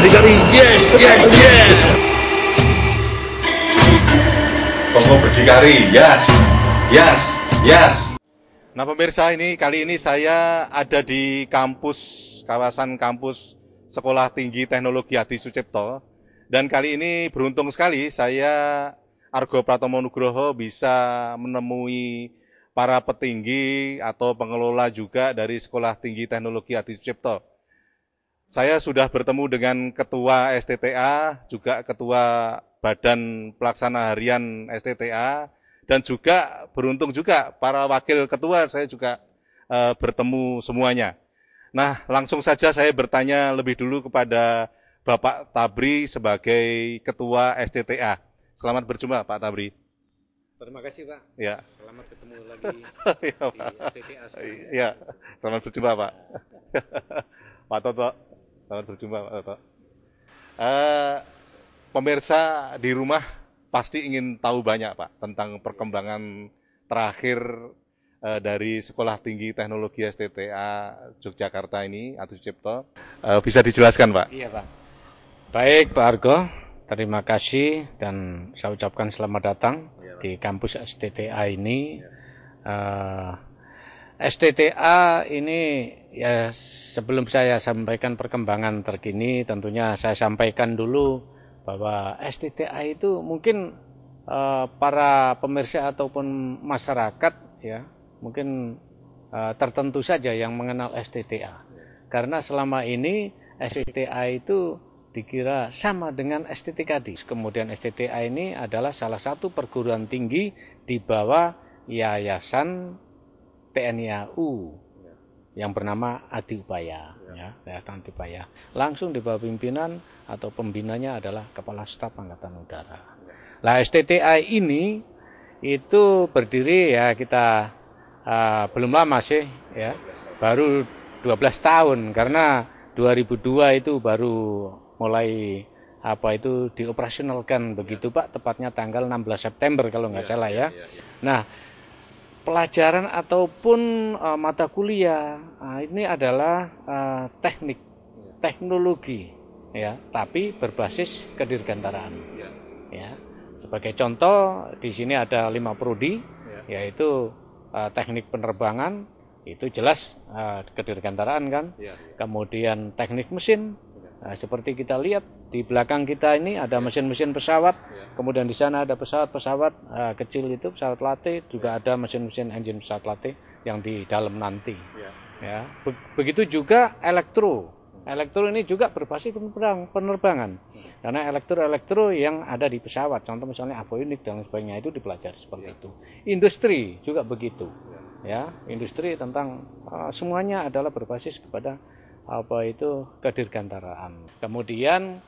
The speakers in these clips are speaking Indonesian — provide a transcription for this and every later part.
berdikari, yes, yes, yes. Kongo berdikari, yes, yes, yes. Nah pemirsa, kali ini saya ada di kawasan kampus Sekolah Tinggi Teknologi Adi Sucipto. Dan kali ini beruntung sekali saya Argo Pratomo Nugroho bisa menemui para petinggi atau pengelola juga dari Sekolah Tinggi Teknologi Adi Sucipto. Saya sudah bertemu dengan Ketua STTA, juga Ketua Badan Pelaksana Harian STTA, dan juga beruntung juga para wakil ketua saya juga bertemu semuanya. Nah, langsung saja saya bertanya lebih dulu kepada Bapak Tabri sebagai Ketua STTA. Selamat berjumpa Pak Tabri. Terima kasih Pak. Ya. Selamat ketemu lagi ya, di STTA. Iya, selamat berjumpa Pak. Pak Toto, selamat berjumpa Pak Toto. Pemirsa di rumah pasti ingin tahu banyak Pak tentang perkembangan terakhir dari Sekolah Tinggi Teknologi STTA Yogyakarta ini, Adi Sucipto. Bisa dijelaskan Pak? Iya Pak. Baik Pak Argo, terima kasih dan saya ucapkan selamat datang di kampus STTA ini. STTA ini ya sebelum saya sampaikan perkembangan terkini, tentunya saya sampaikan dulu bahwa STTA itu mungkin para pemirsa ataupun masyarakat ya mungkin tertentu saja yang mengenal STTA, karena selama ini STTA itu dikira sama dengan STTKD. Kemudian STTA ini adalah salah satu perguruan tinggi di bawah Yayasan TNI AU yang bernama Adi Upaya, ya, Yayasan Adi Upaya. Langsung di bawah pimpinan atau pembinanya adalah Kepala Staf Angkatan Udara. Nah, STTA ini itu berdiri ya kita belum lama sih, ya, baru 12 tahun karena 2002 itu baru mulai dioperasionalkan begitu Pak, tepatnya tanggal 16 September kalau nggak salah ya. Nah, pelajaran ataupun mata kuliah ini adalah teknik, teknologi, ya, tapi berbasis kedirgantaraan. Ya, sebagai contoh di sini ada 5 prodi, yaitu teknik penerbangan, itu jelas kedirgantaraan kan. Kemudian teknik mesin, seperti kita lihat di belakang kita ini ada mesin-mesin pesawat. Kemudian di sana ada pesawat-pesawat kecil itu, pesawat latih, juga ada mesin-mesin engine pesawat latih yang di dalam nanti. Ya, begitu juga elektro. Elektro ini juga berbasis penerbangan. Karena elektro yang ada di pesawat, contoh misalnya avionik dan sebagainya itu dipelajari seperti itu. Industri juga begitu. Ya, industri tentang semuanya adalah berbasis kepada kedirgantaraan. Kemudian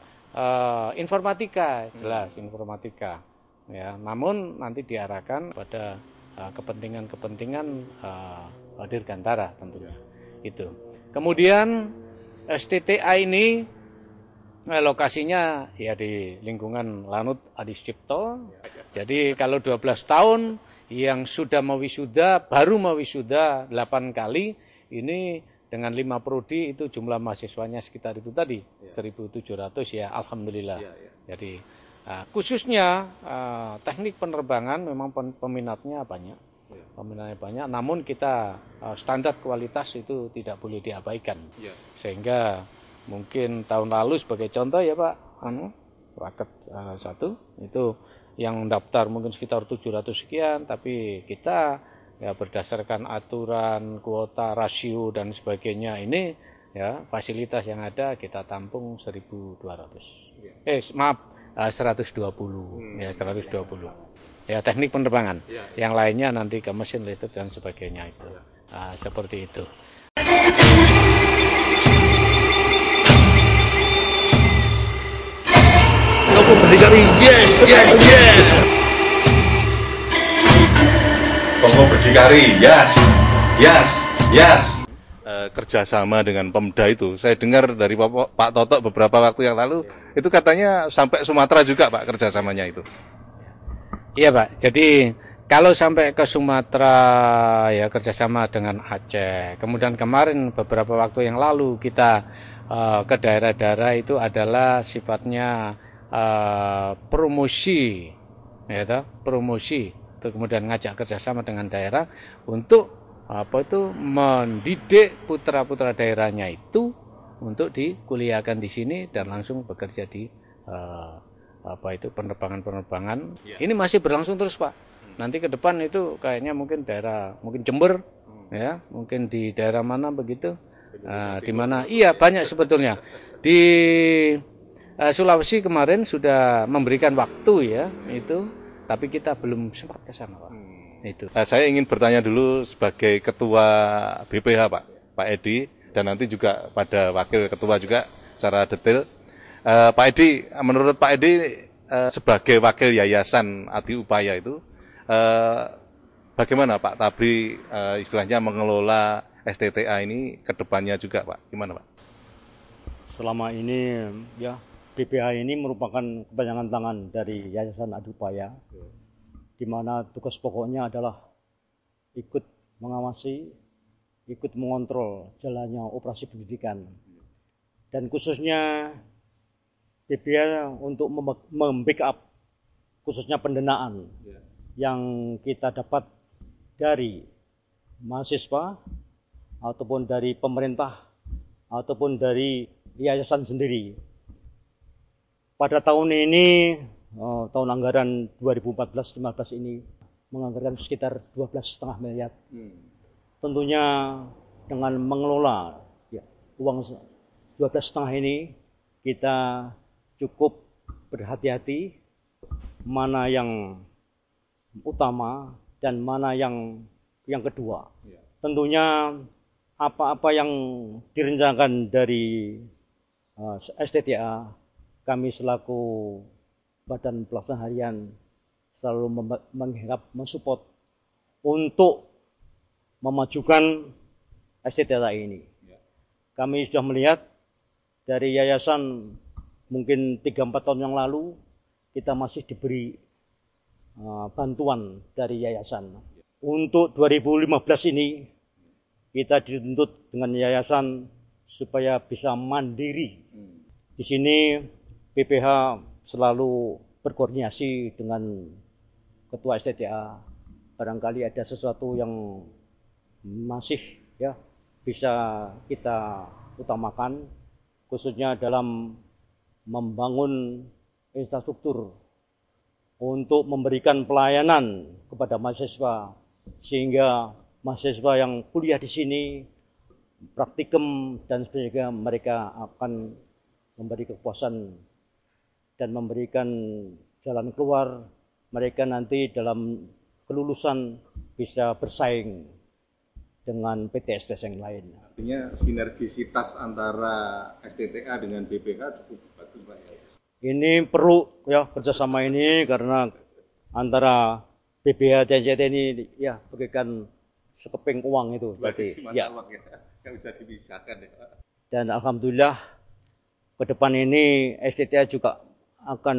informatika, jelas informatika, ya. Namun nanti diarahkan pada kepentingan-kepentingan dirgantara tentunya itu. Kemudian STTA ini lokasinya ya di lingkungan Lanut Adi Sucipto. Jadi kalau 12 tahun yang sudah mewisuda, baru mewisuda 8 kali, ini dengan 5 prodi itu jumlah mahasiswanya sekitar itu tadi 1.700 ya, alhamdulillah. Jadi khususnya teknik penerbangan memang peminatnya banyak. Namun kita standar kualitas itu tidak boleh diabaikan. Sehingga mungkin tahun lalu sebagai contoh ya Pak, raket 1 itu yang daftar mungkin sekitar 700 sekian, tapi kita ya berdasarkan aturan kuota rasio dan sebagainya ini ya fasilitas yang ada kita tampung 1.200. 120 ya 120 ya teknik penerbangan. Yang lainnya nanti ke mesin listrik dan sebagainya itu. Seperti itu. Kongo berdikari, yes, yes, yes. Kongo berdikari, yes, yes, yes. Kerjasama dengan Pemda itu, saya dengar dari Pak Toto beberapa waktu yang lalu, itu katanya sampai Sumatera juga Pak kerjasamanya itu. Iya Pak, jadi Kalau sampai ke Sumatera ya kerjasama dengan Aceh. Kemudian kemarin beberapa waktu yang lalu kita ke daerah-daerah itu adalah sifatnya promosi, ya toh, promosi. Kemudian ngajak kerjasama dengan daerah untuk mendidik putra-putra daerahnya itu untuk dikuliahkan di sini dan langsung bekerja di penerbangan-penerbangan. Ini masih berlangsung terus, Pak. Nanti ke depan itu kayaknya mungkin daerah, mungkin Jember, ya, mungkin di daerah mana begitu, di mana, iya banyak sebetulnya. Di Sulawesi kemarin sudah memberikan waktu ya itu, tapi kita belum sempat ke sana, Pak. Itu. Saya ingin bertanya dulu sebagai ketua BPH, Pak Edi, dan nanti juga pada wakil ketua juga secara detail. Pak Edi, menurut Pak Edi sebagai wakil Yayasan Adi Upaya itu, bagaimana Pak Tabri istilahnya mengelola STTA ini ke depannya juga, Pak? Gimana, Pak? Selama ini ya BPH ini merupakan kepanjangan tangan dari Yayasan Adi Upaya, di mana tugas pokoknya adalah ikut mengawasi, ikut mengontrol jalannya operasi pendidikan, dan khususnya BPH untuk membackup khususnya pendanaan yang kita dapat dari mahasiswa ataupun dari pemerintah ataupun dari yayasan sendiri. Pada tahun ini, tahun anggaran 2014-15 ini menganggarkan sekitar 12,5 miliar. Tentunya dengan mengelola uang 12,5 ini kita cukup berhati-hati mana yang utama dan mana yang kedua. Tentunya apa-apa yang direncanakan dari STTA, kami selaku Badan Pelaksana Harian selalu mensupport untuk memajukan STTA ini. Kami sudah melihat dari yayasan mungkin 3-4 tahun yang lalu kita masih diberi bantuan dari yayasan. Untuk 2015 ini kita dituntut dengan yayasan supaya bisa mandiri. Di sini BPH selalu berkoordinasi dengan Ketua STTA. Barangkali ada sesuatu yang masih ya bisa kita utamakan, khususnya dalam membangun infrastruktur untuk memberikan pelayanan kepada mahasiswa, sehingga mahasiswa yang kuliah di sini praktikum dan sebagainya mereka akan memberi kepuasan dan memberikan jalan keluar. Mereka nanti dalam kelulusan bisa bersaing dengan PTS yang lain. Artinya sinergisitas antara STTA dengan BPH cukup bagus, Pak, ya? Ini perlu ya kerjasama ini, karena antara BPH dan STTA ini ya bagaikan sekeping uang itu. Berarti ya. Nggak bisa dipisahkan ya, Pak. Dan alhamdulillah ke depan ini STTA juga akan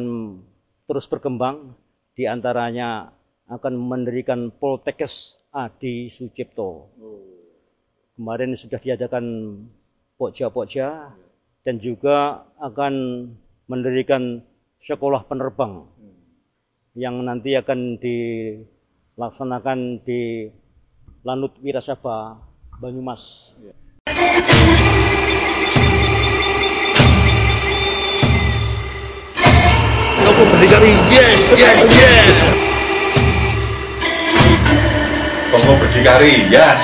terus berkembang, di antaranya akan mendirikan Poltekkes Adi Sucipto. Kemarin sudah diadakan pokja-pokja dan juga akan mendirikan sekolah penerbang yang nanti akan dilaksanakan di Lanut Wirasaba, Banyumas. Kamu berdikari, yes, yes, yes. Kamu berdikari, yes,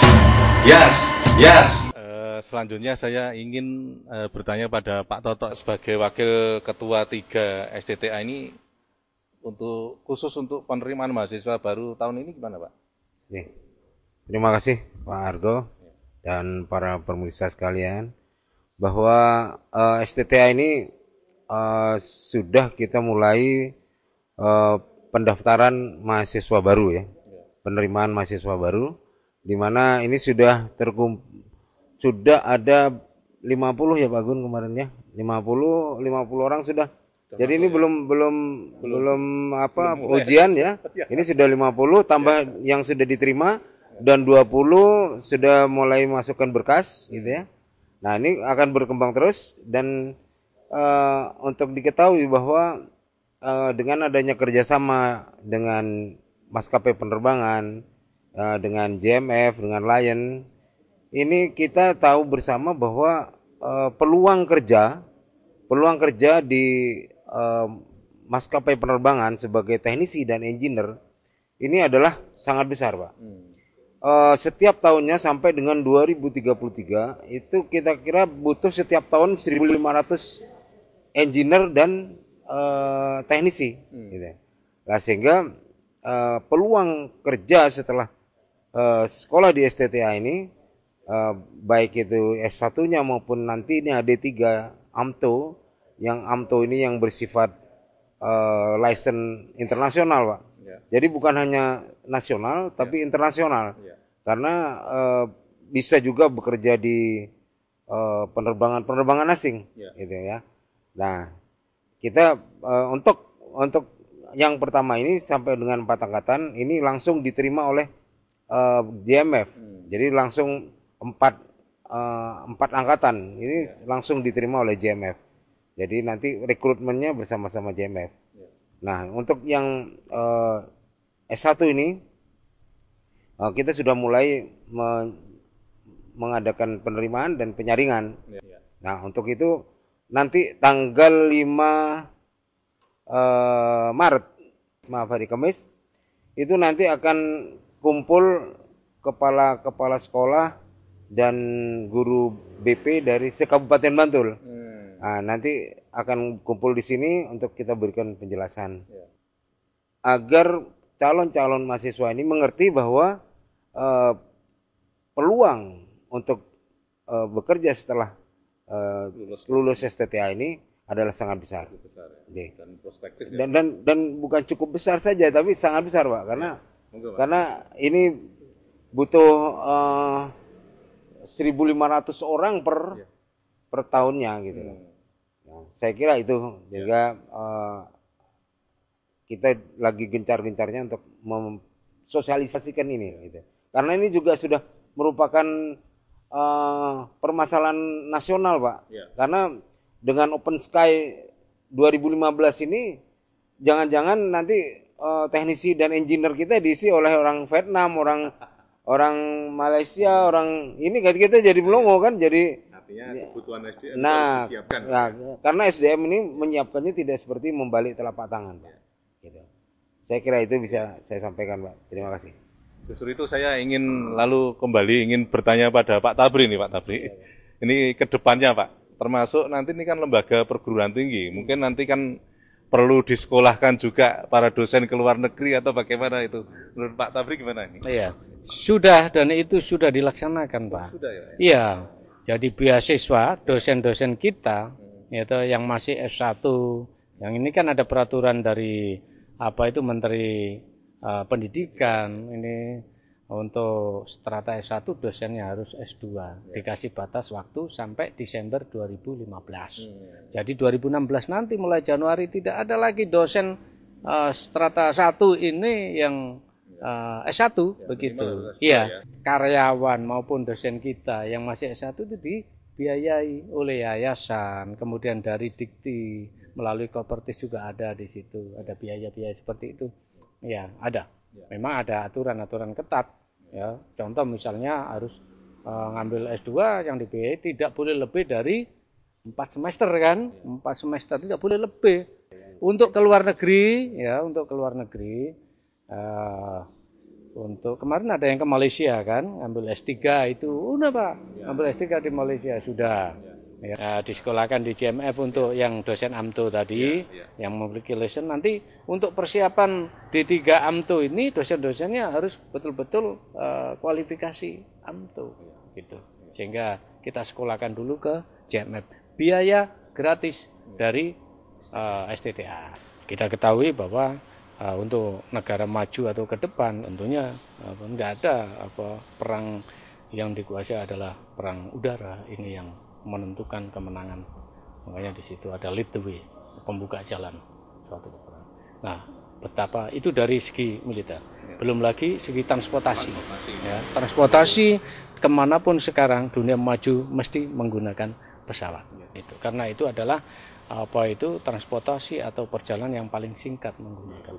yes, yes. Selanjutnya saya ingin bertanya pada Pak Toto sebagai Wakil Ketua 3 STTA ini, khusus untuk penerimaan mahasiswa baru tahun ini gimana, Pak? Terima kasih Pak Argo dan para pemirsa sekalian, bahwa STTA ini sudah kita mulai pendaftaran mahasiswa baru ya, penerimaan mahasiswa baru, di mana ini sudah ada 50 ya Pak Gun kemarin ya, 50 orang sudah Jadi ini masuk ya? belum apa Belum mulai. ujian ya. Ini sudah 50 tambah yang sudah diterima dan 20 sudah mulai masukkan berkas gitu ya. Nah, ini akan berkembang terus dan untuk diketahui bahwa dengan adanya kerjasama dengan maskapai penerbangan, dengan JMF, dengan Lion, ini kita tahu bersama bahwa peluang kerja di maskapai penerbangan sebagai teknisi dan engineer ini adalah sangat besar, Pak. Setiap tahunnya sampai dengan 2033 itu kita kira butuh setiap tahun 1.500 engineer dan teknisi. Gitu. Nah, sehingga peluang kerja setelah sekolah di STTA ini, baik itu S1-nya maupun nantinya D3 AMTO, yang AMTO ini yang bersifat license internasional, Pak. Ya. Jadi bukan hanya nasional, tapi internasional. Ya. Karena bisa juga bekerja di penerbangan asing, Ya. gitu ya. Nah, kita untuk yang pertama ini sampai dengan 4 angkatan ini langsung diterima oleh JMF. Jadi langsung 4 angkatan ini langsung diterima oleh JMF. Jadi nanti rekrutmennya bersama-sama JMF. Nah, untuk yang S1 ini kita sudah mulai mengadakan penerimaan dan penyaringan. Nah, untuk itu nanti tanggal 5 Maret, maaf hari Kamis, itu nanti akan kumpul kepala sekolah dan guru BP dari se-Kabupaten Bantul. Nah, nanti akan kumpul di sini untuk kita berikan penjelasan. Agar calon-calon mahasiswa ini mengerti bahwa peluang untuk bekerja setelah lulus STTA ini adalah sangat besar. Dan prospektif ya. Dan bukan cukup besar saja, tapi sangat besar, Pak. Karena ini butuh 1.500 orang per tahunnya gitu. Nah, saya kira itu juga kita lagi gencar-gencarnya untuk mensosialisasikan ini gitu. Karena ini juga sudah merupakan permasalahan nasional, Pak. Karena dengan Open Sky 2015 ini jangan-jangan nanti teknisi dan engineer kita diisi oleh orang Vietnam, orang Malaysia, orang ini kita jadi melongo kan, jadi artinya kebutuhan SDM nah, harus disiapkan. Nah, karena SDM ini menyiapkannya tidak seperti membalik telapak tangan, Pak. Gitu. Saya kira itu bisa saya sampaikan, Pak. Terima kasih. Justru itu saya ingin bertanya pada Pak Tabri nih, Pak Tabri. Ini ke depannya, Pak. Termasuk nanti ini kan lembaga perguruan tinggi. Mungkin nanti kan perlu disekolahkan juga para dosen ke luar negeri atau bagaimana itu? Menurut Pak Tabri gimana ini? Iya, sudah, dan itu sudah dilaksanakan, Pak. Sudah ya? Iya, jadi beasiswa dosen-dosen kita itu yang masih S1, yang ini kan ada peraturan dari Menteri Pendidikan ini untuk strata S1 dosennya harus S2, dikasih batas waktu sampai Desember 2015. Jadi 2016 nanti mulai Januari tidak ada lagi dosen strata 1 ini yang S1 begitu. Iya, karyawan maupun dosen kita yang masih S1 itu dibiayai oleh yayasan, kemudian dari Dikti melalui Kopertis juga ada di situ, ada biaya-biaya seperti itu. Ya, ada. Memang ada aturan-aturan ketat. Ya, contoh misalnya harus ngambil S2 yang dibiayai tidak boleh lebih dari 4 semester kan? 4 semester tidak boleh lebih. Untuk ke luar negeri, untuk kemarin ada yang ke Malaysia kan, ngambil S3 itu, udah Pak, ngambil S3 di Malaysia sudah. Ya, disekolahkan di JMF untuk yang dosen AMTO tadi, yang memiliki license. Nanti untuk persiapan D3 AMTO ini dosen-dosennya harus betul-betul kualifikasi AMTO, gitu. Sehingga kita sekolahkan dulu ke JMF, biaya gratis dari STTA. Kita ketahui bahwa untuk negara maju atau ke depan tentunya nggak ada perang yang dikuasai adalah perang udara, ini yang menentukan kemenangan. Makanya di situ ada lead the way. pembuka jalan suatu peperangan. Nah, betapa itu dari segi militer. Belum lagi segi transportasi. Ya, transportasi kemanapun sekarang dunia maju mesti menggunakan pesawat. Itu karena itu adalah transportasi atau perjalanan yang paling singkat menggunakan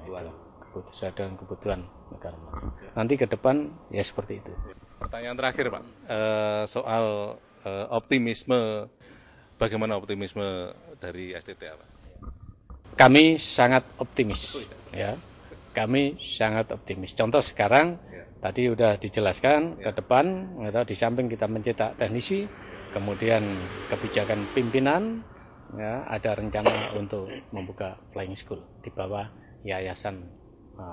kebutuhan negara maju. Nanti ke depan ya seperti itu. Pertanyaan terakhir Pak, soal optimisme, bagaimana optimisme dari STTA Pak? Kami sangat optimis, ya. Kami sangat optimis. Contoh sekarang, tadi sudah dijelaskan ke depan, di samping kita mencetak teknisi, kemudian kebijakan pimpinan, ya, ada rencana untuk membuka flying school di bawah Yayasan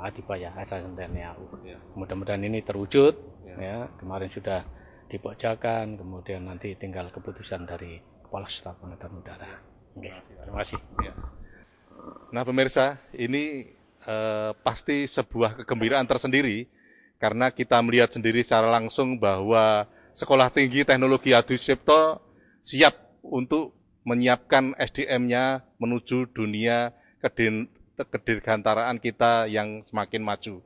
Adibaya, Yayasan TNI AU. Mudah-mudahan ini terwujud. Ya, kemarin sudah dipokjakan, kemudian nanti tinggal keputusan dari Kepala Staf Angkatan Udara. Oke, terima kasih. Nah pemirsa, ini pasti sebuah kegembiraan tersendiri karena kita melihat sendiri secara langsung bahwa Sekolah Tinggi Teknologi Adi Sucipto siap untuk menyiapkan SDM-nya menuju dunia kedirgantaraan kita yang semakin maju.